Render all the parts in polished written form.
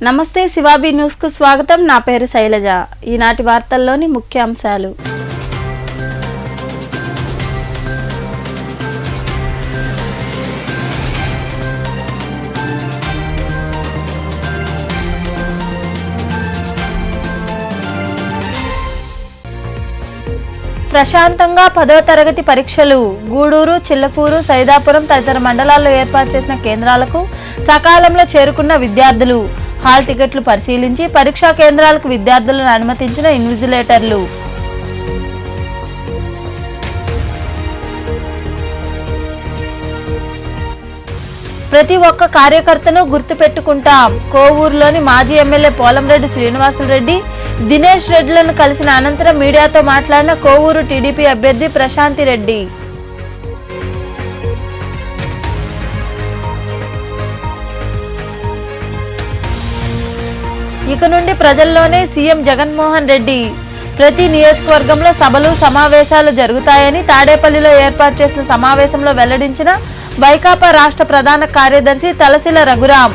నమస్తే శివాబీ న్యూస్ కు స్వాగతం. నా పేరు శైలజ. ఈనాటి వార్తల్లోని ముఖ్య అంశాలు. ప్రశాంతంగా 10వ తరగతి పరీక్షలు. గూడూరు, చిల్లకూరు, సైదాపురం తదితర మండలాల్లో ఏర్పాటు చేసిన కేంద్రాలకు సకాలంలో చేరుకున్న విద్యార్థులు. హాల్ టికెట్లు పరిశీలించి పరీక్షా కేంద్రాలకు విద్యార్థులను అనుమతించిన ఇన్విజిలేటర్లు. ప్రతి ఒక్క కార్యకర్తను గుర్తుపెట్టుకుంటాం. కోవూరులోని మాజీ ఎమ్మెల్యే పోలంరెడ్డి శ్రీనివాసులరెడ్డి, దినేష్ రెడ్డిలను కలిసిన అనంతరం మీడియాతో మాట్లాడిన కోవూరు టీడీపీ అభ్యర్థి ప్రశాంతి రెడ్డి. ఇక నుండి ప్రజల్లోనే సీఎం జగన్మోహన్ రెడ్డి. ప్రతి నియోజకవర్గంలో సభలు సమావేశాలు జరుగుతాయని తాడేపల్లిలో ఏర్పాటు చేసిన సమావేశంలో వెల్లడించిన వైకాపా రాష్ట్ర ప్రధాన కార్యదర్శి తలసిల రఘురాం.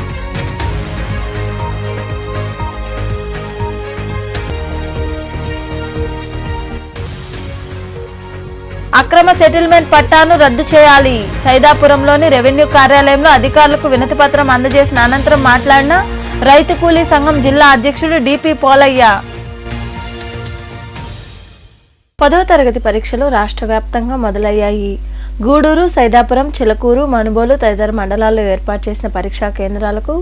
అక్రమ సెటిల్మెంట్ పట్టాను రద్దు చేయాలి. సైదాపురంలోని రెవెన్యూ కార్యాలయంలో అధికారులకు వినతిపత్రం అందజేసిన అనంతరం మాట్లాడిన రైతు కూలీ సంఘం జిల్లా అధ్యక్షుడు డిపి పోలయ్య. 10వ తరగతి పరీక్షలు రాష్ట్ర వ్యాప్తంగా మొదలయ్యాయి. గూడూరు, సైదాపురం, చిలకూరు, మనుబోలు తదితర మండలాల్లో ఏర్పాటు చేసిన పరీక్షా కేంద్రాలకు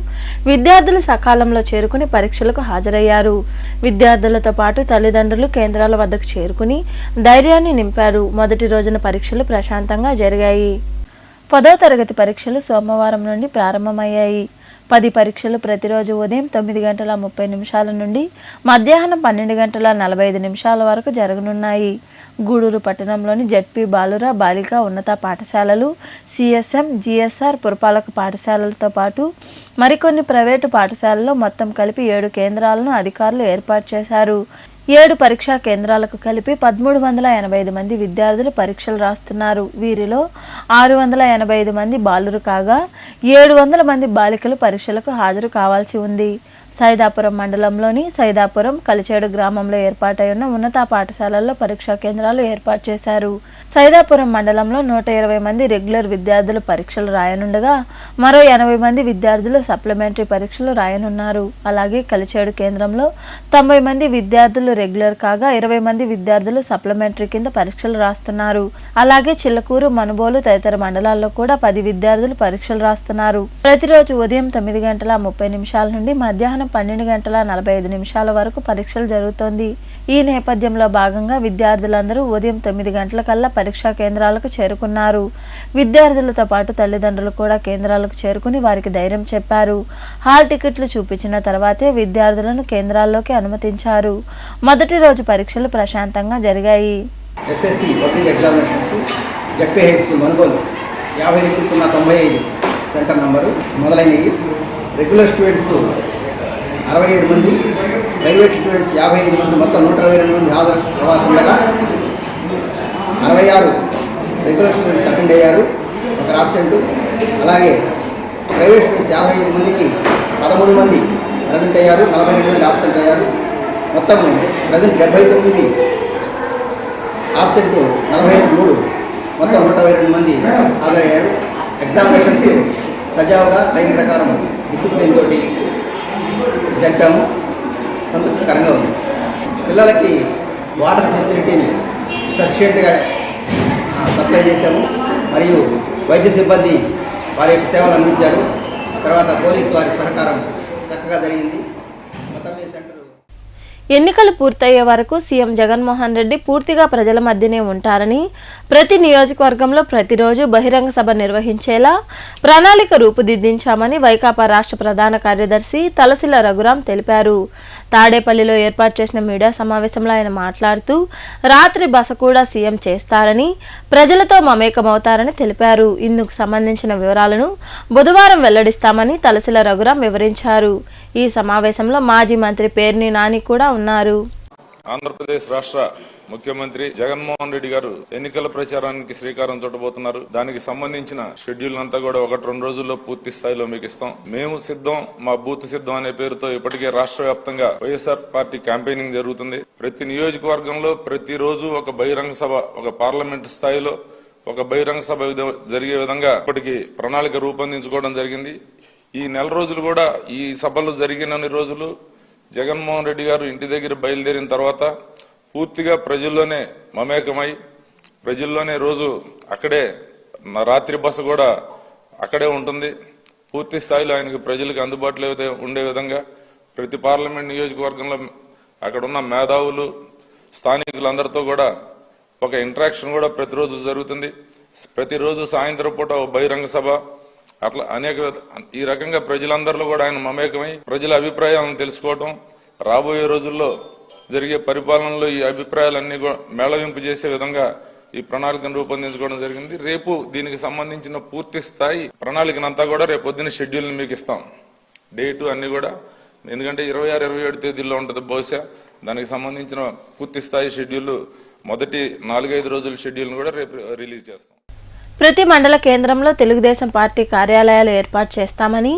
విద్యార్థులు సకాలంలో చేరుకుని పరీక్షలకు హాజరయ్యారు. విద్యార్థులతో పాటు తల్లిదండ్రులు కేంద్రాల వద్దకు చేరుకుని ధైర్యాన్ని నింపారు. మొదటి రోజున పరీక్షలు ప్రశాంతంగా జరిగాయి. 10వ తరగతి పరీక్షలు సోమవారం నుండి ప్రారంభమయ్యాయి. 10 పరీక్షలు ప్రతిరోజు ఉదయం 9:30 నుండి మధ్యాహ్నం 12:45 వరకు జరగనున్నాయి. గూడూరు పట్టణంలోని జెడ్పీ బాలుర బాలికా ఉన్నత పాఠశాలలు, సిఎస్ఎం, జిఎస్ఆర్ పురపాలక పాఠశాలలతో పాటు మరికొన్ని ప్రైవేటు పాఠశాలల్లో మొత్తం కలిపి 7 కేంద్రాలను అధికారులు ఏర్పాటు చేశారు. 7 పరీక్షా కేంద్రాలకు కలిపి 1385 మంది విద్యార్థులు పరీక్షలు రాస్తున్నారు. వీరిలో 685 మంది బాలురు కాగా 700 మంది బాలికలు పరీక్షలకు హాజరు కావాల్సి ఉంది. సైదాపురం మండలంలోని సైదాపురం, కలిచేడు గ్రామంలో ఏర్పాటై ఉన్న ఉన్నత పాఠశాలల్లో పరీక్షా కేంద్రాలు ఏర్పాటు చేశారు. సైదాపురం మండలంలో 120 మంది రెగ్యులర్ విద్యార్థులు పరీక్షలు రాయనుండగా మరో 80 మంది విద్యార్థులు సప్లిమెంటరీ పరీక్షలు రాయనున్నారు. అలాగే కలిచేడు కేంద్రంలో 90 మంది విద్యార్థులు రెగ్యులర్ కాగా 20 మంది విద్యార్థులు సప్లిమెంటరీ కింద పరీక్షలు రాస్తున్నారు. అలాగే చిల్లకూరు, మనుబోలు తదితర మండలాల్లో కూడా 10 విద్యార్థులు పరీక్షలు రాస్తున్నారు. ప్రతిరోజు ఉదయం 9:30 నుండి మధ్యాహ్నం 12:45 వరకు పరీక్షలు జరుగుతోంది. ఈ నేపథ్యంలో భాగంగా విద్యార్థులందరూ ఉదయం 9 గంటలకల్లా పరీక్షా కేంద్రాలకు చేరుకున్నారు. విద్యార్థులతో పాటు తల్లిదండ్రులు కూడా కేంద్రాలకు చేరుకుని వారికి ధైర్యం చెప్పారు. హాల్ టికెట్లు చూపించిన తర్వాతే విద్యార్థులను కేంద్రాల్లోకి అనుమతించారు. మొదటి రోజు పరీక్షలు ప్రశాంతంగా జరిగాయి. SSC public examinations ZP high school Manugolu 52,095 centre number మొదలైనవి. రెగ్యులర్ స్టూడెంట్స్ 67 మంది, ప్రైవేట్ స్టూడెంట్స్ 55 మంది, మొత్తం 122 మంది హాజరు అవ్వాల్సి ఉండగా 66 రెగ్యులర్ స్టూడెంట్స్ అటెండ్ అయ్యారు, ఒకరు ఆబ్సెంట్. అలాగే ప్రైవేట్ స్టూడెంట్స్ 55 మందికి 13 మంది ప్రజెంట్ అయ్యారు, 42 మంది ఆబ్సెంట్ అయ్యారు. మొత్తం ప్రజెంట్ 79, ఆబ్సెంట్ 43, మొత్తం 122 మంది హాజరయ్యారు. ఎగ్జామినేషన్స్ సజావుగా టైం ప్రకారం డిసిప్లిన్ తోటి జరగడము సంతృప్తికరంగా ఉంది. పిల్లలకి వాటర్ ఫెసిలిటీని సఫిషియెంట్గా సప్లై చేశాము. మరియు వైద్య సిబ్బంది వారి యొక్క సేవలు అందించారు. తర్వాత పోలీసు వారి సహకారం చక్కగా జరిగింది. మొత్తం ఈ సెంటర్ ఎన్నికలు పూర్తయ్యే వరకు సీఎం జగన్మోహన్ రెడ్డి పూర్తిగా ప్రజల మధ్యనే ఉంటారని, ప్రతి నియోజకవర్గంలో ప్రతిరోజు బహిరంగ సభ నిర్వహించేలా ప్రణాళిక రూపుదిద్దించామని వైకాపా రాష్ట్ర ప్రధాన కార్యదర్శి తలసిల రఘురాం తెలిపారు. తాడేపల్లిలో ఏర్పాటు చేసిన మీడియా సమావేశంలో ఆయన మాట్లాడుతూ రాత్రి బస కూడా సీఎం చేస్తారని, ప్రజలతో మమేకమవుతారని తెలిపారు. ఇందుకు సంబంధించిన వివరాలను బుధవారం వెల్లడిస్తామని తలసిల రఘురాం వివరించారు. ఈ సమావేశంలో మాజీ మంత్రి పేర్ని నాని కూడా ఉన్నారు. ఆంధ్రప్రదేశ్ రాష్ట్ర ముఖ్యమంత్రి జగన్మోహన్ రెడ్డి గారు ఎన్నికల ప్రచారానికి శ్రీకారం చుట్టబోతున్నారు. దానికి సంబంధించిన షెడ్యూల్ అంతా కూడా 1-2 రోజుల్లో పూర్తి స్థాయిలో మీకు ఇస్తాం. మేము సిద్ధం, మా బూత్ సిద్ధం అనే పేరుతో ఇప్పటికే రాష్ట్ర వ్యాప్తంగా వైఎస్ఆర్ పార్టీ క్యాంపెయినింగ్ జరుగుతుంది. ప్రతి నియోజకవర్గంలో ప్రతిరోజు ఒక బహిరంగ సభ, ఒక పార్లమెంట్ స్థాయిలో ఒక బహిరంగ సభ జరిగే విధంగా ఇప్పటికి ప్రణాళిక రూపొందించుకోవడం జరిగింది. ఈ నెల రోజులు కూడా ఈ సభలు జరిగినన్ని రోజులు జగన్మోహన్ రెడ్డి గారు ఇంటి దగ్గర బయలుదేరిన తర్వాత పూర్తిగా ప్రజల్లోనే మమేకమై ప్రజల్లోనే రోజు అక్కడే రాత్రి బస కూడా అక్కడే ఉంటుంది. పూర్తి స్థాయిలో ఆయనకి ప్రజలకు అందుబాటులో ఉండే విధంగా ప్రతి పార్లమెంట్ నియోజకవర్గంలో అక్కడ ఉన్న మేధావులు స్థానికులందరితో కూడా ఒక ఇంటరాక్షన్ కూడా ప్రతిరోజు జరుగుతుంది. ప్రతిరోజు సాయంత్రం పూట బహిరంగ సభ, అట్లా అనేక ఈ రకంగా ప్రజలందరిలో కూడా ఆయన మమేకమై ప్రజల అభిప్రాయాలను తెలుసుకోవటం, రాబోయే రోజుల్లో జరిగే పరిపాలనలో ఈ అభిప్రాయాలన్నీ మేళవింపు చేసే విధంగా ఈ ప్రణాళికను రూపొందించుకోవడం జరిగింది. రేపు దీనికి సంబంధించిన పూర్తి స్థాయి ప్రణాళికనంతా కూడా రేపు పొద్దున్న షెడ్యూల్ని మీకు ఇస్తాం. డేటు అన్ని కూడా, ఎందుకంటే 26-27 తేదీల్లో ఉంటుంది బహుశా. దానికి సంబంధించిన పూర్తి స్థాయి షెడ్యూల్ మొదటి 4-5 రోజుల షెడ్యూల్ను కూడా రేపు రిలీజ్ చేస్తాం. ప్రతి మండల కేంద్రంలో తెలుగుదేశం పార్టీ కార్యాలయాలు ఏర్పాటు చేస్తామని,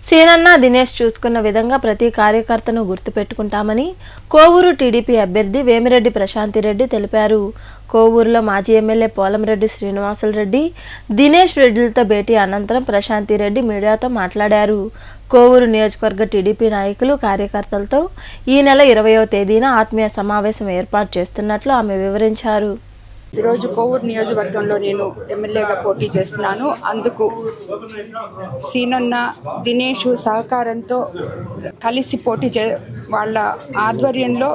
సీనన్న దినేష్ చూసుకున్న విధంగా ప్రతి కార్యకర్తను గుర్తుపెట్టుకుంటామని కోవూరు టీడీపీ అభ్యర్థి వేమిరెడ్డి ప్రశాంతిరెడ్డి తెలిపారు. కోవూరులో మాజీ ఎమ్మెల్యే పోలంరెడ్డి శ్రీనివాసులరెడ్డి, దినేష్ రెడ్డిలతో భేటీ అనంతరం ప్రశాంతిరెడ్డి మీడియాతో మాట్లాడారు. కోవూరు నియోజకవర్గ టీడీపీ నాయకులు, కార్యకర్తలతో ఈ నెల 20వ తేదీన ఆత్మీయ సమావేశం ఏర్పాటు చేస్తున్నట్లు ఆమె వివరించారు. ఈరోజు కోవూరు నియోజకవర్గంలో నేను ఎమ్మెల్యేగా పోటీ చేస్తున్నాను. అందుకు సీనన్న, దినేష్ సహకారంతో కలిసి వాళ్ళ ఆధ్వర్యంలో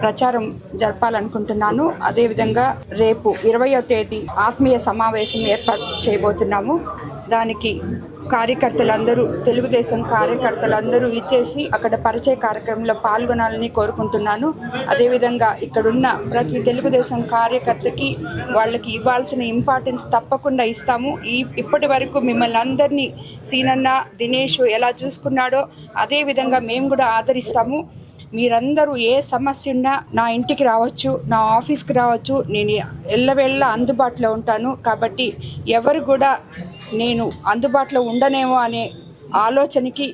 ప్రచారం జరపాలనుకుంటున్నాను. అదేవిధంగా రేపు 20వ తేదీ ఆత్మీయ సమావేశం ఏర్పాటు చేయబోతున్నాము. దానికి కార్యకర్తలందరూ, తెలుగుదేశం కార్యకర్తలందరూ ఇచ్చేసి అక్కడ పరిచయ కార్యక్రమంలో పాల్గొనాలని కోరుకుంటున్నాను. అదేవిధంగా ఇక్కడున్న ప్రతి తెలుగుదేశం కార్యకర్తకి వాళ్ళకి ఇవ్వాల్సిన ఇంపార్టెన్స్ తప్పకుండా ఇస్తాము. ఇప్పటి వరకు మిమ్మల్ని అందరినీ సీనన్న, దినేష్ ఎలా చూసుకున్నాడో అదేవిధంగా మేము కూడా ఆదరిస్తాము. మీరందరూ ఏ సమస్య ఉన్నా నా ఇంటికి రావచ్చు, నా ఆఫీస్కి రావచ్చు. నేను ఎల్లవేళ్ళ అందుబాటులో ఉంటాను. కాబట్టి ఎవరు కూడా నేను అందుబాటులో ఉండనేమో అనే ఆలోచనకి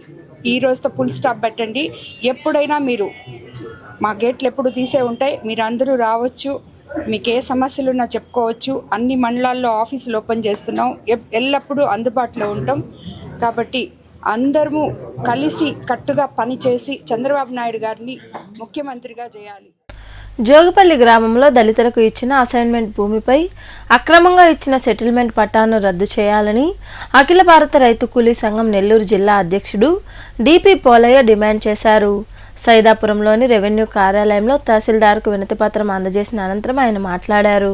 ఈ రోజుతో ఫుల్ స్టాప్ పెట్టండి. ఎప్పుడైనా మీరు, మా గేట్లు ఎప్పుడు తీసే ఉంటాయి, మీరు అందరూ రావచ్చు. మీకు ఏ సమస్యలు ఉన్నా చెప్పుకోవచ్చు. అన్ని మండలాల్లో ఆఫీసులు ఓపెన్ చేస్తున్నాం. ఎల్లప్పుడూ అందుబాటులో ఉంటాం. కాబట్టి అందరము కలిసి కట్టుగా పనిచేసి చంద్రబాబు నాయుడు గారిని ముఖ్యమంత్రిగా చేయాలి. జోగిపల్లి గ్రామంలో దళితులకు ఇచ్చిన అసైన్మెంట్ భూమిపై అక్రమంగా ఇచ్చిన సెటిల్మెంట్ పట్టాను రద్దు చేయాలని అఖిల భారత రైతు కూలీ సంఘం నెల్లూరు జిల్లా అధ్యక్షుడు డిపి పోలయ్య డిమాండ్ చేశారు. సైదాపురంలోని రెవెన్యూ కార్యాలయంలో తహసీల్దార్కు వినతిపత్రం అందజేసిన అనంతరం ఆయన మాట్లాడారు.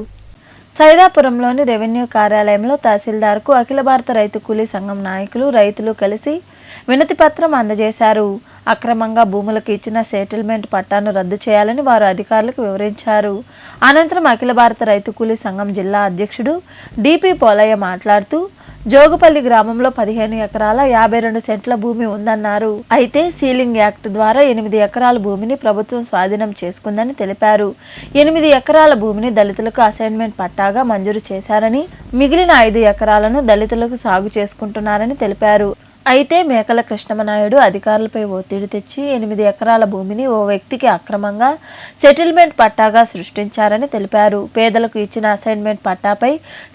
సైదాపురంలోని రెవెన్యూ కార్యాలయంలో తహసీల్దార్కు అఖిల భారత రైతు కూలీ సంఘం నాయకులు, రైతులు కలిసి వినతిపత్రం అందజేశారు. అక్రమంగా భూములకు ఇచ్చిన సెటిల్మెంట్ పట్టాను రద్దు చేయాలని వారు అధికారులకు వివరించారు. అనంతరం అఖిల భారత రైతు కూలీ సంఘం జిల్లా అధ్యక్షుడు డిపి పోలయ్య మాట్లాడుతూ, జోగుపల్లి గ్రామంలో 15 ఎకరాల 52 సెంట్ల భూమి ఉందన్నారు. అయితే సీలింగ్ యాక్ట్ ద్వారా 8 ఎకరాల భూమిని ప్రభుత్వం స్వాధీనం చేసుకుందని తెలిపారు. 8 ఎకరాల భూమిని దళితులకు అసైన్మెంట్ పట్టాగా మంజూరు చేశారని, మిగిలిన 5 ఎకరాలను దళితులకు సాగు చేసుకుంటున్నారని తెలిపారు. అయితే మేకల కృష్ణమనాయుడు అధికారులపై ఒత్తిడి తెచ్చి 8 ఎకరాల భూమిని ఓ వ్యక్తికి అక్రమంగా సెటిల్మెంట్ పట్టాగా సృష్టించారని తెలిపారు. పేదలకు ఇచ్చిన అసైన్మెంట్ పట్టాపై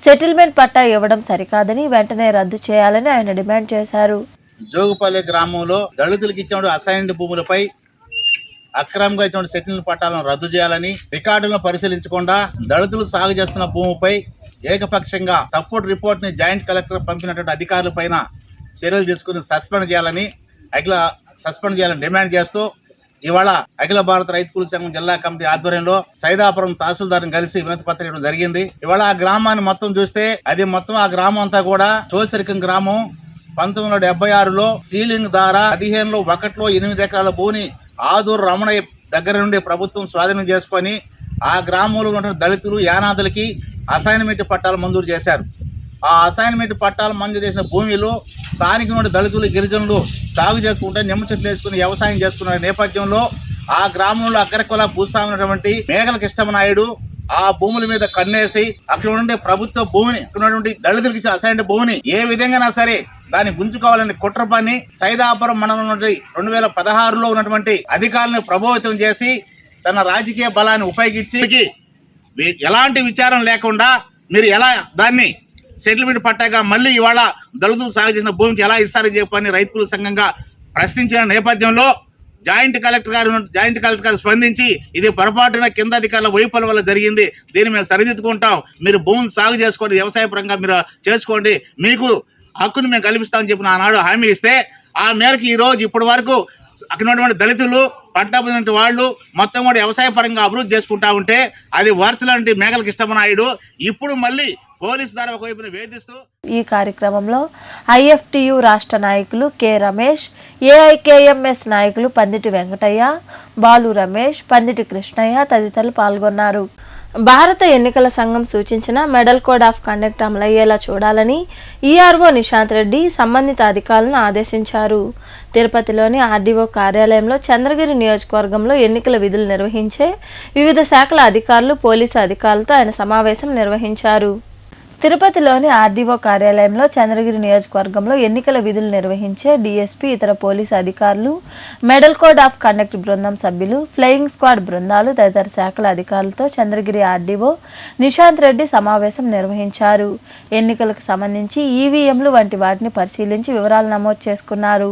సెటిల్మెంట్ పట్టా ఇవ్వడం సరికాదని, వెంటనే రద్దు చేయాలని ఆయన డిమాండ్ చేశారు. జోగుపల్లి గ్రామంలో దళితులకు ఇచ్చిన అసైన్డ్ భూములపై అక్రమంగా ఇచ్చిన సెటిల్మెంట్ పట్టాలను రద్దు చేయాలని, రికార్డులను పరిశీలించకుండా దళితులు సాగు చేస్తున్న భూమిపై ఏకపక్షంగా తప్పుడు రిపోర్ట్ ని జాయింట్ కలెక్టర్ పంపినటువంటి అధికారుల పైన చర్యలు తీసుకుని సస్పెండ్ చేయాలని డిమాండ్ చేస్తూ ఇవాళ అఖిల భారత రైతు కూలీ సంఘం జిల్లా కమిటీ ఆధ్వర్యంలో సైదాపురం తహసీల్దార్ని కలిసి వినతి పత్రం ఇవ్వడం జరిగింది. ఇవాళ ఆ గ్రామాన్ని మొత్తం చూస్తే ఆ గ్రామం అంతా కూడా చోసరికం గ్రామం. 1976లో సీలింగ్ ద్వారా 15లో 1లో 8 ఎకరాల భూమిని ఆదూరు రమణయ్య దగ్గర నుండి ప్రభుత్వం స్వాధీనం చేసుకొని ఆ గ్రామంలో ఉన్న దళితులు, యానాదులకి అసైన్మెంట్ పట్టాలు మంజూరు చేశారు. ఆ అసైన్మెంట్ పట్టాలు మంజూరు చేసిన భూమిలో స్థానిక దళితులు, గిరిజనులు సాగు చేసుకుంటే నిమ్మ చెట్లు వేసుకుని వ్యవసాయం చేసుకున్న నేపథ్యంలో ఆ గ్రామంలో అగ్రకుల భూస్వామి ఉన్నటువంటి మేకల కృష్ణమనాయుడు ఆ భూముల మీద కన్నేసి అక్కడ ఉండే ప్రభుత్వ భూమిని, అక్కడ ఉన్నటువంటి దళితులకు ఇచ్చిన అసైన్ భూమిని ఏ విధంగా సరే దాన్ని గుంజుకోవాలని కుట్ర పని సైదాపురం మండలం నుండి 2016లో ఉన్నటువంటి అధికారులను ప్రభావితం చేసి తన రాజకీయ బలాన్ని ఉపయోగించి ఎలాంటి విచారం లేకుండా మీరు ఎలా దాన్ని సెటిల్మెంట్ పట్టాక మళ్ళీ ఇవాళ దళితులు సాగు చేసిన భూమికి ఎలా ఇస్తారని చెప్పని రైతుల సంఘంగా ప్రశ్నించిన నేపథ్యంలో జాయింట్ కలెక్టర్ గారు స్పందించి ఇది పొరపాటున కింద అధికారుల వైఫల్యం వల్ల జరిగింది, దీన్ని మేము సరిదిద్దుకుంటాం, మీరు భూమిని సాగు చేసుకోండి, వ్యవసాయ పరంగా మీరు చేసుకోండి, మీకు హక్కును మేము కల్పిస్తామని చెప్పిన ఆనాడు హామీ ఇస్తే ఆ మేరకు ఈ రోజు ఇప్పటి వరకు అక్కడ ఉన్నటువంటి దళితులు పట్టాభినటువంటి వాళ్ళు మొత్తం కూడా వ్యవసాయ పరంగా అభివృద్ధి చేసుకుంటా ఉంటే అది వర్చలాంటి మేఘల కృష్ణమనాయుడు ఇప్పుడు మళ్ళీ పోలీసు ద్వారా ఒకవైపున వేధిస్తూ. ఈ కార్యక్రమంలో IFTU రాష్ట్ర నాయకులు కె రమేష్, AIKMS నాయకులు పందిటి వెంకటయ్య, బాలు రమేష్, పందిటి కృష్ణయ్య తదితరులు పాల్గొన్నారు. భారత ఎన్నికల సంఘం సూచించిన మెడల్ కోడ్ ఆఫ్ కండక్ట్ అమలయ్యేలా చూడాలని ERO నిశాంత్ రెడ్డి సంబంధిత అధికారులను ఆదేశించారు. తిరుపతిలోని RDO కార్యాలయంలో చంద్రగిరి నియోజకవర్గంలో ఎన్నికల విధులు నిర్వహించే వివిధ శాఖల అధికారులు, పోలీసు అధికారులతో ఆయన సమావేశం నిర్వహించారు. తిరుపతిలోని RDO కార్యాలయంలో చంద్రగిరి నియోజకవర్గంలో ఎన్నికల విధులు నిర్వహించే DSP, ఇతర పోలీసు అధికారులు, మెడల్ కోడ్ ఆఫ్ కండక్ట్ బృందం సభ్యులు, ఫ్లయింగ్ స్క్వాడ్ బృందాలు తదితర శాఖల అధికారులతో చంద్రగిరి RDO నిశాంత్ రెడ్డి సమావేశం నిర్వహించారు. ఎన్నికలకు సంబంధించి EVMలు వంటి వాటిని పరిశీలించి వివరాలు నమోదు చేసుకున్నారు.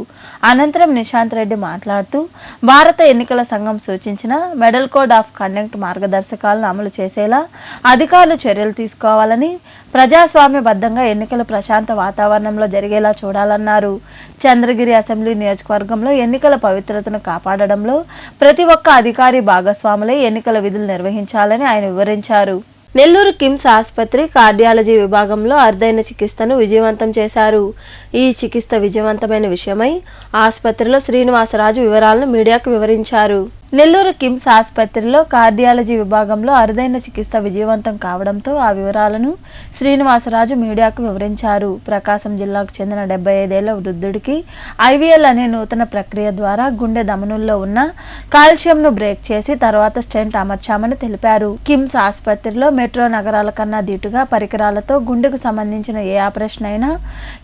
అనంతరం నిశాంత్ రెడ్డి మాట్లాడుతూ భారత ఎన్నికల సంఘం సూచించిన మెడల్ కోడ్ ఆఫ్ కండక్ట్ మార్గదర్శకాలను అమలు చేసేలా అధికారులు చర్యలు తీసుకోవాలని, ప్రజాస్వామ్యబద్ధంగా ఎన్నికలు ప్రశాంత వాతావరణంలో జరిగేలా చూడాలన్నారు. చంద్రగిరి అసెంబ్లీ నియోజకవర్గంలో ఎన్నికల పవిత్రతను కాపాడడంలో ప్రతి ఒక్క అధికారి భాగస్వాములై ఎన్నికల విధులు నిర్వహించాలని ఆయన వివరించారు. నెల్లూరు కిమ్స్ ఆసుపత్రి కార్డియాలజీ విభాగంలో అరుదైన చికిత్సను విజయవంతం చేశారు. ఈ చికిత్స విజయవంతమైన విషయమై ఆసుపత్రిలో శ్రీనివాసరాజు వివరాలను మీడియాకు వివరించారు. నెల్లూరు కిమ్స్ ఆసుపత్రిలో కార్డియాలజీ విభాగంలో అరుదైన చికిత్స విజయవంతం కావడంతో ఆ వివరాలను శ్రీనివాసరాజు మీడియాకు వివరించారు. ప్రకాశం జిల్లాకు చెందిన 75 ఏళ్ల వృద్ధుడికి IVL అనే నూతన ప్రక్రియ ద్వారా గుండె ధమనుల్లో ఉన్న కాల్షియంను బ్రేక్ చేసి తర్వాత స్టెంట్ అమర్చామని తెలిపారు. కిమ్స్ ఆసుపత్రిలో మెట్రో నగరాల కన్నా దీటుగా పరికరాలతో గుండెకు సంబంధించిన ఏ ఆపరేషన్ అయినా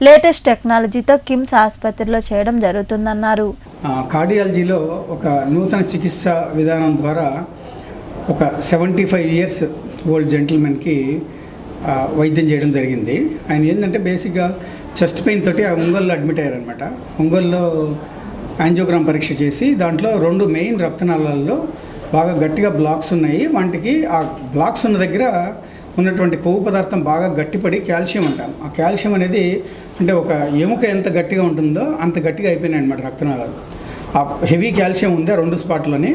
లేటెస్ట్ టెక్నాలజీతో కిమ్స్ ఆసుపత్రిలో చేయడం జరుగుతుందన్నారు. కార్డియాలజీలో ఒక నూతన చికిత్స విధానం ద్వారా ఒక 75 ఇయర్స్ ఓల్డ్ జెంటిల్మెన్కి వైద్యం చేయడం జరిగింది. ఆయన ఏంటంటే బేసిక్గా చెస్ట్ పెయిన్ తోటి ఆ ఒంగోలులో అడ్మిట్ అయ్యారనమాట. ఒంగోలులో యాంజియోగ్రామ్ పరీక్ష చేసి దాంట్లో 2 మెయిన్ రక్తనాళాల్లో బాగా గట్టిగా బ్లాక్స్ ఉన్నాయి. వాటికి ఆ బ్లాక్స్ ఉన్న దగ్గర ఉన్నటువంటి కొవ్వు పదార్థం బాగా గట్టిపడి కాల్షియం అంటాం. ఆ కాల్షియం అనేది అంటే ఒక ఎముక ఎంత గట్టిగా ఉంటుందో అంత గట్టిగా అయిపోయినాయి అనమాట రక్తనాళాలు. ఆ హెవీ కాల్షియం ఉంది ఆ 2 స్పాట్లోని.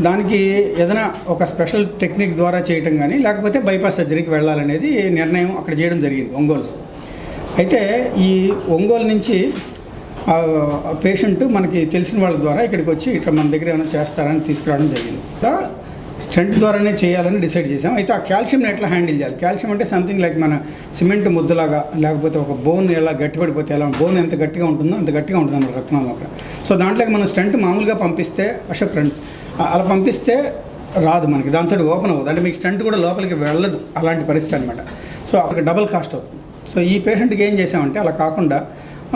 దానికి ఏదైనా ఒక స్పెషల్ టెక్నిక్ ద్వారా చేయటం కానీ లేకపోతే బైపాస్ సర్జరీకి వెళ్ళాలనేది నిర్ణయం అక్కడ చేయడం జరిగింది ఒంగోలు. అయితే ఈ ఒంగోలు నుంచి పేషెంట్ మనకి తెలిసిన వాళ్ళ ద్వారా ఇక్కడికి వచ్చి ఇక్కడ మన దగ్గర ఏమైనా చేస్తారని తీసుకురావడం జరిగింది. ఇక్కడ స్టంట్ ద్వారానే చేయాలని డిసైడ్ చేసాం. అయితే ఆ కాల్షియంని ఎట్లా హ్యాండిల్ చేయాలి? కాల్షియం అంటే సంథింగ్ లైక్ మన సిమెంట్ ముద్దలాగా, లేకపోతే ఒక బోన్ ఎలా గట్టిపడిపోతే ఎలా, బోన్ ఎంత గట్టిగా ఉంటుందో అంత గట్టిగా ఉంటుంది అన్నమాట రక్తనాళం అక్కడ. సో దాంట్లోకి మనం స్టంట్ మామూలుగా పంపిస్తే అశోక్ రండి అలా పంపిస్తే రాదు, మనకి దాంతో ఓపెన్ అవ్వదు. అంటే మీకు స్టంట్ కూడా లోపలికి వెళ్ళదు, అలాంటి పరిస్థితి అనమాట. సో అక్కడ డబల్ కాస్ట్ అవుతుంది. సో ఈ పేషెంట్కి ఏం చేసామంటే అలా కాకుండా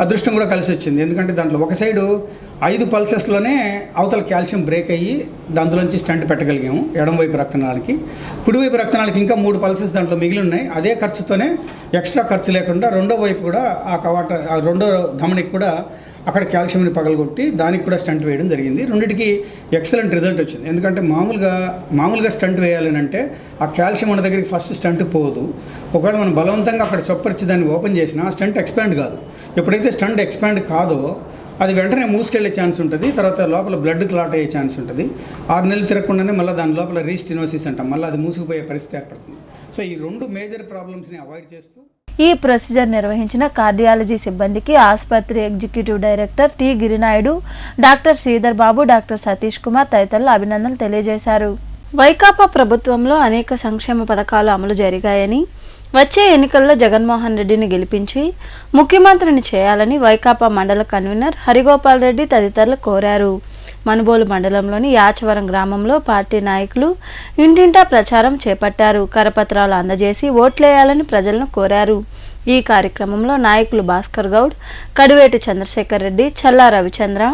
అదృష్టం కూడా కలిసి వచ్చింది. ఎందుకంటే దాంట్లో ఒక సైడు 5 పల్సెస్లోనే అవతల కాల్షియం బ్రేక్ అయ్యి దాంట్లోంచి స్టంట్ పెట్టగలిగాము ఎడమవైపు రక్తనాళాలకి. కుడివైపు రక్తనాళాలకి ఇంకా 3 పల్సెస్ దాంట్లో మిగిలి ఉన్నాయి. అదే ఖర్చుతోనే ఎక్స్ట్రా ఖర్చు లేకుండా రెండో వైపు కూడా ఆ రెండో ధమనికి కూడా అక్కడ కాల్షియంని పగలగొట్టి దానికి కూడా స్టంట్ వేయడం జరిగింది. రెండింటికి ఎక్సలెంట్ రిజల్ట్ వచ్చింది. ఎందుకంటే మామూలుగా స్టంట్ వేయాలని అంటే ఆ కాల్షియం మన దగ్గరికి ఫస్ట్ స్టంట్ పోదు. ఒకవేళ మనం బలవంతంగా అక్కడ చొప్పరిచి దాన్ని ఓపెన్ చేసినా ఆ స్టంట్ ఎక్స్పాండ్ కాదు. ఎప్పుడైతే స్టంట్ ఎక్స్పాండ్ కాదో అది వెంటనే మూసుకెళ్లే ఛాన్స్ ఉంటుంది. తర్వాత లోపల బ్లడ్ క్లాట్ అయ్యే ఛాన్స్ ఉంటుంది. 6 నెలలు తిరగకుండానే మళ్ళీ దాని లోపల రీస్టినోసిస్ అంటాం, మళ్ళీ అది మూసుకుపోయే పరిస్థితి ఏర్పడుతుంది. సో ఈ 2 మేజర్ ప్రాబ్లమ్స్ని అవాయిడ్ చేస్తూ ఈ ప్రొసీజర్ నిర్వహించిన కార్డియాలజీ సిబ్బందికి ఆసుపత్రి executive director T Girinaidu, doctor Sridhar Babu, doctor Satish Kumar తదితరులు అభినందనలు తెలియజేశారు. వైకాపా ప్రభుత్వంలో అనేక సంక్షేమ పథకాలు అమలు జరిగాయని, వచ్చే ఎన్నికల్లో జగన్మోహన్ రెడ్డిని గెలిపించి ముఖ్యమంత్రిని చేయాలని వైకాపా మండల కన్వీనర్ హరిగోపాల్ రెడ్డి తదితరులు కోరారు. మనుబోలు మండలంలోని యాచవరం గ్రామంలో పార్టీ నాయకులు ఇంటింటా ప్రచారం చేపట్టారు. కరపత్రాలు అందజేసి ఓట్లేయాలని ప్రజలను కోరారు. ఈ కార్యక్రమంలో నాయకులు భాస్కర్ గౌడ్, కడివేటి చంద్రశేఖర్ రెడ్డి, చల్లా రవిచంద్ర,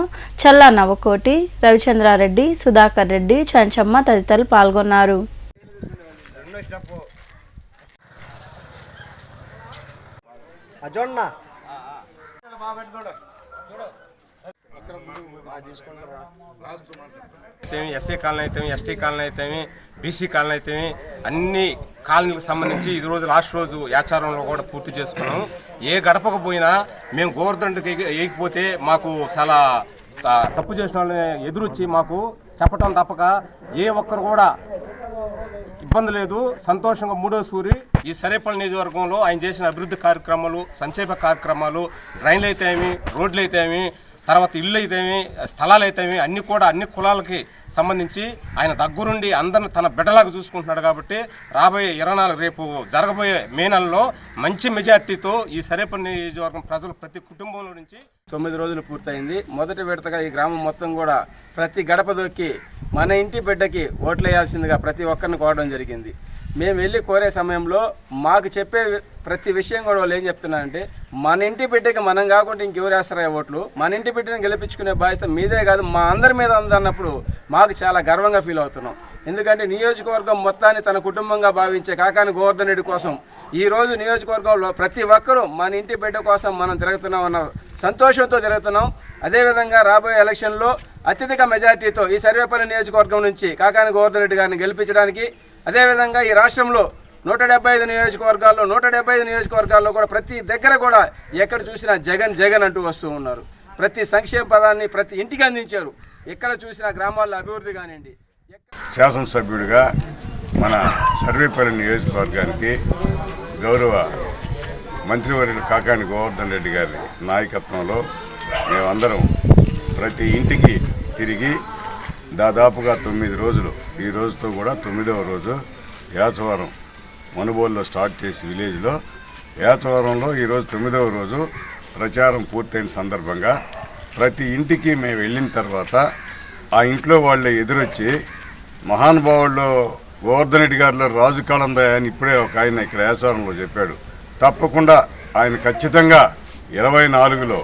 చల్లా నవకోటి, రవిచంద్రారెడ్డి, సుధాకర్ రెడ్డి, చంచమ్మ తదితరులు పాల్గొన్నారు. ఎస్సీ కాలనీ అయితే, ఎస్టీ కాలనీ అయితే, బీసీ కాలనీ అయితే అన్ని కాలనీలకు సంబంధించి ఈ రోజు లాస్ట్ రోజు యాచారంలో కూడా పూర్తి చేసుకున్నాం. ఏ గడపకు పోయినా మేము గోవర్ధన్కి వేయకపోతే మాకు చాలా తప్పు చేసిన వాళ్ళని ఎదురొచ్చి మాకు చెప్పటం తప్పక ఏ ఒక్కరు కూడా ఇబ్బంది లేదు. సంతోషంగా మూడో సూరి ఈ సరేపల్లి నియోజకవర్గంలో ఆయన చేసిన అభివృద్ధి కార్యక్రమాలు, సంక్షేమ కార్యక్రమాలు, డ్రైన్లు అయితేమి, రోడ్లు అయితేమి, తర్వాత ఇళ్ళు అయితేమి, స్థలాలు అయితేమి అన్ని కూడా అన్ని కులాలకి సంబంధించి ఆయన దగ్గరుండి అందరిని తన బిడ్డలాగా చూసుకుంటున్నాడు. కాబట్టి రాబోయే 24 రేపు జరగబోయే మే నెలలో మంచి మెజార్టీతో ఈ సరేపల్లి నియోజకవర్గం ప్రజలు ప్రతి కుటుంబంలో నుంచి 9 రోజులు పూర్తయింది. మొదటి విడతగా ఈ గ్రామం మొత్తం కూడా ప్రతి గడప దొక్కి మన ఇంటి బిడ్డకి ఓట్లేయాల్సిందిగా ప్రతి ఒక్కరిని కోరడం జరిగింది. మేము వెళ్ళి కోరే సమయంలో మాకు చెప్పే ప్రతి విషయం కూడా వాళ్ళు ఏం చెప్తున్నారంటే, మన ఇంటి బిడ్డకి మనం కాకుండా ఇంకెవరు వేస్తారా ఓట్లు, మన ఇంటి బిడ్డని గెలిపించుకునే బాధ్యత మీదే కాదు మా అందరి మీద ఉందన్నప్పుడు మాకు చాలా గర్వంగా ఫీల్ అవుతున్నాం. ఎందుకంటే నియోజకవర్గం మొత్తాన్ని తన కుటుంబంగా భావించే కాకాని గోవర్ధన్ రెడ్డి కోసం ఈరోజు నియోజకవర్గంలో ప్రతి ఒక్కరూ మన ఇంటి బిడ్డ కోసం మనం తిరుగుతున్నాం అన్న సంతోషంతో తిరుగుతున్నాం. అదేవిధంగా రాబోయే ఎలక్షన్లో అత్యధిక మెజార్టీతో ఈ సర్వేపల్లి నియోజకవర్గం నుంచి కాకాని గోవర్ధన్ రెడ్డి గారిని గెలిపించడానికి, అదేవిధంగా ఈ రాష్ట్రంలో 175 నియోజకవర్గాల్లో కూడా ప్రతి దగ్గర కూడా ఎక్కడ చూసినా జగన్ జగన్ అంటూ వస్తూ ఉన్నారు. ప్రతి సంక్షేమ పదాన్ని ప్రతి ఇంటికి అందించారు. ఎక్కడ చూసినా గ్రామాల్లో అభివృద్ధి కానివ్వండి. శాసనసభ్యుడిగా మన సర్వేపల్లి నియోజకవర్గానికి గౌరవ మంత్రివర్యులు కాకాని గోవర్ధన్ రెడ్డి గారి నాయకత్వంలో మేమందరం ప్రతి ఇంటికి తిరిగి దాదాపుగా 9 రోజులు, ఈ రోజుతో కూడా 9వ రోజు యాచవరం మనుబోలులో స్టార్ట్ చేసి విలేజ్లో యాచవరంలో ఈరోజు 9వ రోజు ప్రచారం పూర్తయిన సందర్భంగా ప్రతి ఇంటికి మేము వెళ్ళిన తర్వాత ఆ ఇంట్లో వాళ్ళే ఎదురొచ్చి మహానుభావుల్లో గోవర్ధన్ రెడ్డి గారిలో రాజు కాలందా అని ఇప్పుడే ఒక ఆయన ఇక్కడ యాచవరంలో చెప్పాడు. తప్పకుండా ఆయన ఖచ్చితంగా 24లో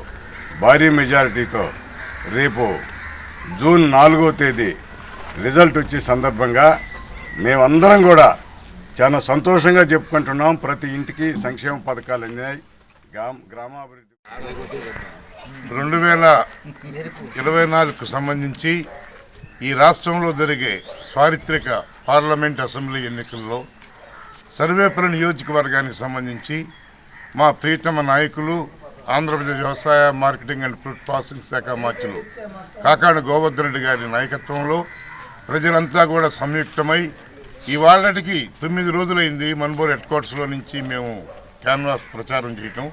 భారీ మెజారిటీతో రేపు జూన్ 4వ తేదీ రిజల్ట్ వచ్చే సందర్భంగా మేమందరం కూడా చాలా సంతోషంగా చెప్పుకుంటున్నాం. ప్రతి ఇంటికి సంక్షేమ పథకాలు అందినాయి. గ్రామాభివృద్ధి 2024కు సంబంధించి ఈ రాష్ట్రంలో జరిగే చారిత్రక పార్లమెంట్ అసెంబ్లీ ఎన్నికల్లో సర్వేపల్లి నియోజకవర్గానికి సంబంధించి మా ప్రీతమ నాయకులు ఆంధ్రప్రదేశ్ వ్యవసాయ మార్కెటింగ్ అండ్ ఫుడ్ ప్రాసెసింగ్ శాఖ మంత్రులు కాకాని గోవర్ధన్ రెడ్డి గారి నాయకత్వంలో ప్రజలంతా కూడా సంయుక్తమై ఇవాళకి 9 రోజులైంది మన్బోర్ హెడ్ క్వార్టర్స్లో నుంచి మేము క్యాన్వాస్ ప్రచారం చేయటం.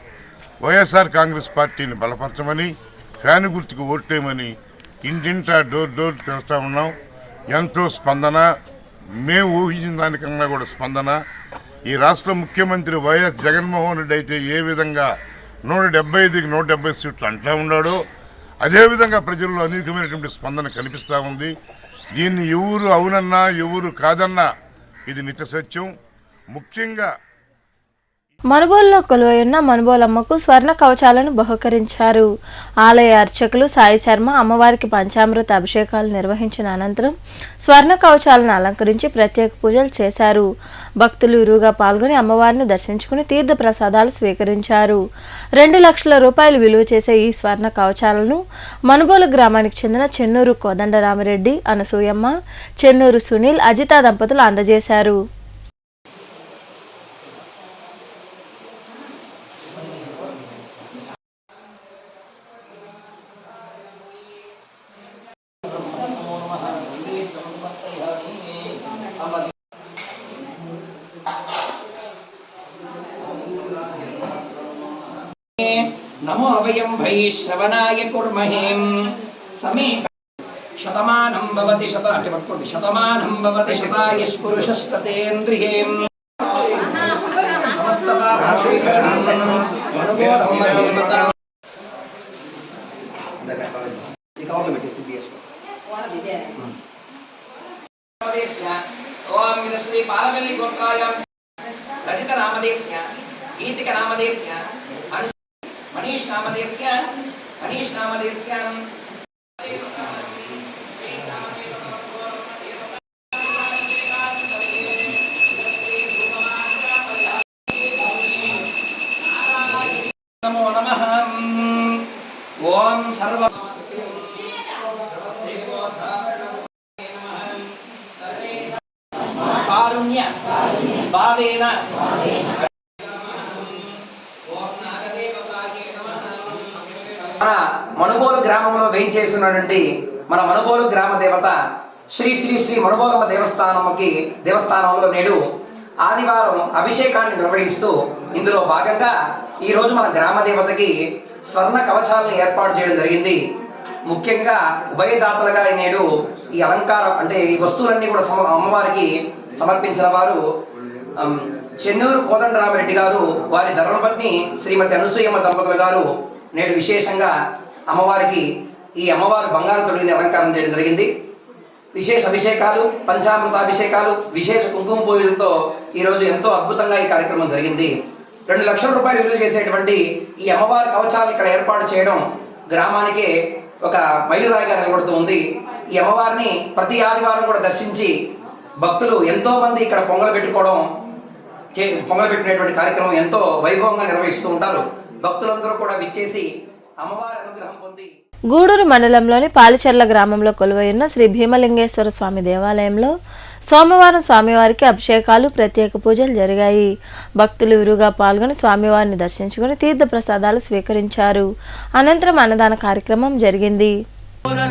వైఎస్ఆర్ కాంగ్రెస్ పార్టీని బలపరచమని, ఫ్యాన్ గుర్తుకు ఓట్లేయమని ఇంటింటా డోర్ డోర్ తిరుగుతూ ఉన్నాం. ఎంతో స్పందన, మేము ఊహించిన దానికన్నా కూడా స్పందన. ఈ రాష్ట్ర ముఖ్యమంత్రి వైఎస్ జగన్మోహన్ రెడ్డి అయితే ఏ విధంగా 175కి 170 సీట్లు అంటూ ఉన్నాడో అదేవిధంగా ప్రజల్లో అనేకమైనటువంటి స్పందన కనిపిస్తూ ఉంది. దీన్ని ఎవరు అవునన్నా ఎవరు కాదన్నా ఇది నిత్య సత్యం. ముఖ్యంగా మనుబోలులో కొలువైన మనుబోలమ్మకు స్వర్ణ కవచాలను బహుకరించారు. ఆలయ అర్చకులు సాయి శర్మ అమ్మవారికి పంచామృత అభిషేకాలు నిర్వహించిన అనంతరం స్వర్ణ కవచాలను అలంకరించి ప్రత్యేక పూజలు చేశారు. భక్తులు ఇరువుగా పాల్గొని అమ్మవారిని దర్శించుకుని తీర్థ ప్రసాదాలు స్వీకరించారు. 2 లక్షల రూపాయలు విలువ చేసే ఈ స్వర్ణ కవచాలను మనుబోలు గ్రామానికి చెందిన చెన్నూరు కోదండరామిరెడ్డి, అనసూయమ్మ, చెన్నూరు సునీల్, అజిత దంపతులు అందజేశారు. नमो वयं भै श्रवणाय कुर्महें समीप शतमानं भवति शतमानं भवति शतायुः पुरुषस्ततेन्द्रियें ఓం శ్రీ పాలవెల్లి గోత్రాయాం రజిత నామదేశ్య గీతిక నామదేశ్య మనీష్ నామదేశ్య నమో నమః. ఓం సర్వ కారుణ్య భావేన మన మనుబోలు గ్రామంలో వేయించేసినటువంటి మన మనుబోలు గ్రామ దేవత శ్రీ శ్రీ శ్రీ మనుబోలమ్మ దేవస్థానంలో నేడు ఆదివారం అభిషేకాన్ని నిర్వహిస్తూ ఇందులో భాగంగా ఈరోజు మన గ్రామ దేవతకి స్వర్ణ కవచాలను ఏర్పాటు చేయడం జరిగింది. ముఖ్యంగా ఉభయదాతలుగా నేడు ఈ అలంకారం అంటే ఈ వస్తువులన్నీ కూడా అమ్మవారికి సమర్పించిన వారు చెన్నూరు కోదండరామరెడ్డి గారు, వారి ధర్మపత్ని శ్రీమతి అనసూయమ్మ దంపతులు గారు నేడు విశేషంగా అమ్మవారికి ఈ అమ్మవారు బంగారు తొడిగిని అలంకారం చేయడం జరిగింది. విశేష అభిషేకాలు, పంచామృతాభిషేకాలు, విశేష కుంకుమ పూజలతో ఈరోజు ఎంతో అద్భుతంగా ఈ కార్యక్రమం జరిగింది. 2 లక్షల రూపాయలు విలువ చేసేటువంటి ఈ అమ్మవారి కవచాలు ఇక్కడ ఏర్పాటు చేయడం గ్రామానికి ఒక మైలురాయిగా నిలబడుతూ ఉంది. ఈ అమ్మవారిని ప్రతి ఆదివారం కూడా దర్శించి భక్తులు ఎంతో మంది ఇక్కడ పొంగలు పెట్టినటువంటి కార్యక్రమం ఎంతో వైభవంగా నిర్వహిస్తూ ఉంటారు. భక్తులందరూ కూడా విచ్చేసి అమ్మవారి అనుగ్రహం పొంది గూడూరు మండలంలోని పాలిచెర్ల గ్రామంలో కొలువైన శ్రీ భీమలింగేశ్వర స్వామి దేవాలయంలో సోమవారం స్వామివారికి అభిషేకాలు, ప్రత్యేక పూజలు జరిగాయి. భక్తులు విరుగా పాల్గొని స్వామివారిని దర్శించుకుని తీర్థ ప్రసాదాలు స్వీకరించారు. అనంతరం అన్నదాన కార్యక్రమం జరిగింది.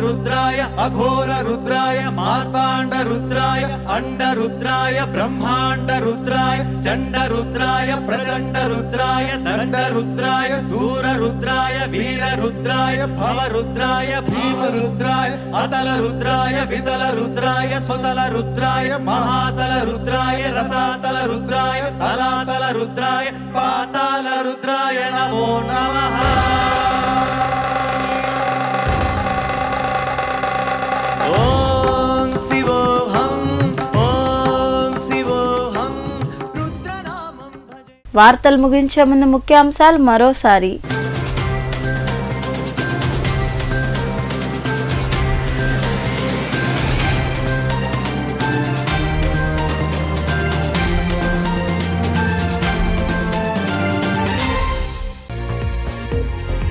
रुद्राय अघोर रुद्राय मार्तांड रुद्राय अंड रुद्राय ब्रह्मांड रुद्राय चंड रुद्राय प्रचंड रुद्राय दंड रुद्राय सूर रुद्राय वीर रुद्राय भव रुद्राय भीम रुद्राय अतल रुद्राय वितल रुद्राय स्वतल रुद्राय महातल रुद्राय रसातल रुद्राय तलातल रुद्राय पाताल रुद्राय नमो नमः. వార్తలు ముగించే ముందు ముఖ్యాంశాలు మరోసారి.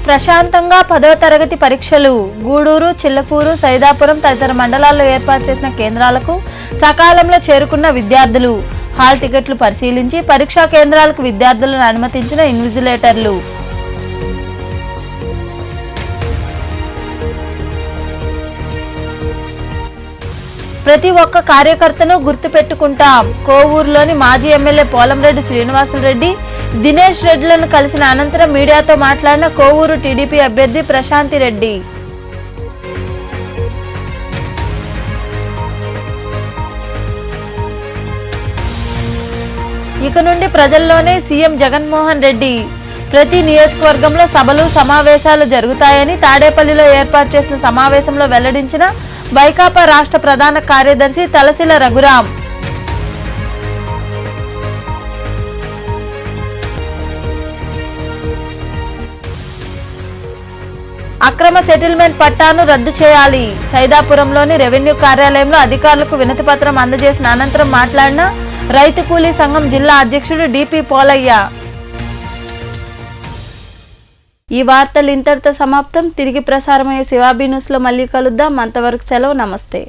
ప్రశాంతంగా 10వ తరగతి పరీక్షలు. గూడూరు, చిల్లకూరు, సైదాపురం తదితర మండలాల్లో ఏర్పాటు చేసిన కేంద్రాలకు సకాలంలో చేరుకున్న విద్యార్థులు. హాల్ టికెట్లు పరిశీలించి పరీక్షా కేంద్రాలకు విద్యార్థులను అనుమతించిన ఇన్విజిలేటర్లు. ప్రతి ఒక్క కార్యకర్తను గుర్తుపెట్టుకుంటాం. కోవూరులోని మాజీ ఎమ్మెల్యే పోలంరెడ్డి శ్రీనివాసులరెడ్డి, దినేష్ రెడ్డిలను కలిసిన అనంతరం మీడియాతో మాట్లాడిన కోవూరు టీడీపీ అభ్యర్థి ప్రశాంతి రెడ్డి. ఇక నుండి ప్రజల్లోనే సీఎం జగన్మోహన్ రెడ్డి. ప్రతి నియోజకవర్గంలో సభలు, సమావేశాలు జరుగుతాయని తాడేపల్లిలో ఏర్పాటు చేసిన సమావేశంలో వెల్లడించిన వైకాపా రాష్ట్ర ప్రధాన కార్యదర్శి తలసిల రఘురాం. అక్రమ సెటిల్మెంట్ పట్టాను రద్దు చేయాలి. సైదాపురంలోని రెవెన్యూ కార్యాలయంలో అధికారులకు వినతిపత్రం అందజేసిన అనంతరం మాట్లాడిన రైతు కూలీ సంఘం జిల్లా అధ్యక్షుడు డిపి పోలయ్య. ఈ వార్తలు ఇంతటితో సమాప్తం. తిరిగి ప్రసారమయ్యే శివాబీ న్యూస్ లో మళ్ళీ కలుద్దాం. అంతవరకు సెలవు. నమస్తే.